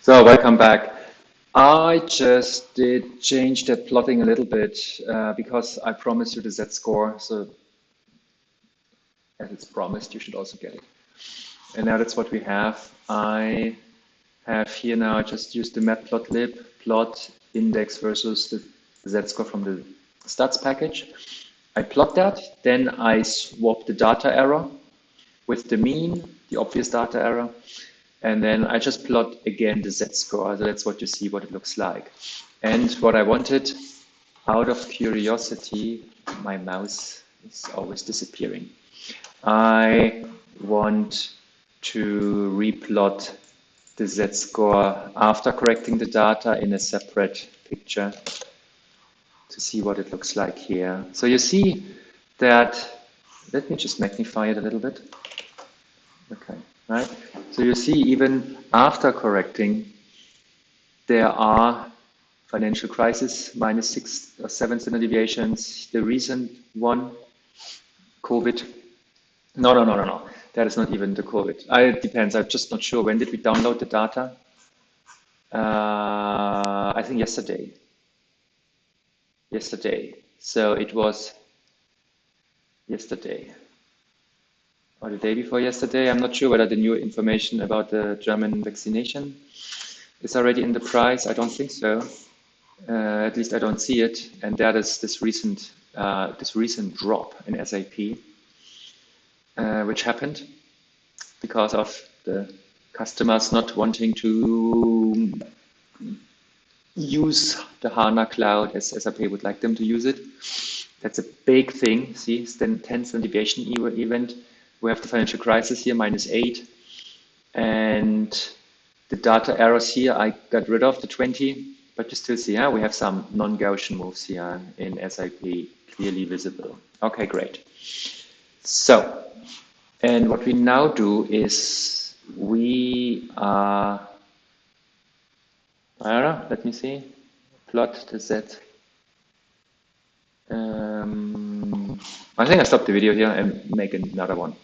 So welcome back. I just did change that plotting a little bit because I promised you the Z score. So as it's promised, you should also get it. And now that's what we have. I have here now, I just used the matplotlib plot index versus the Z score from the stats package. I plot that, then I swap the data error with the mean, the obvious data error, and then I just plot again the Z score. So that's what you see, what it looks like. And what I wanted, out of curiosity, my mouse is always disappearing. I want to replot the Z score after correcting the data in a separate picture to see what it looks like here. So you see that, let me just magnify it a little bit. Okay, right? So you see even after correcting, there are financial crisis, minus 6 or 7 standard deviations. The recent one, COVID. No. That is not even the COVID. It depends. I'm just not sure. When did we download the data? I think yesterday. So it was yesterday or the day before yesterday. I'm not sure whether the new information about the German vaccination is already in the price. I don't think so. At least I don't see it. And that is this recent drop in SAP, which happened because of the customers not wanting to use the HANA cloud as SAP would like them to use it. That's a big thing. See, it's the 10 standard deviation event. We have the financial crisis here, -8. And the data errors here, I got rid of the 20, but you still see, we have some non-Gaussian moves here in SAP clearly visible. Okay, great. So, and what we now do is we are, I don't know, let me see, plot the Z. I think I stop the video here and make another one.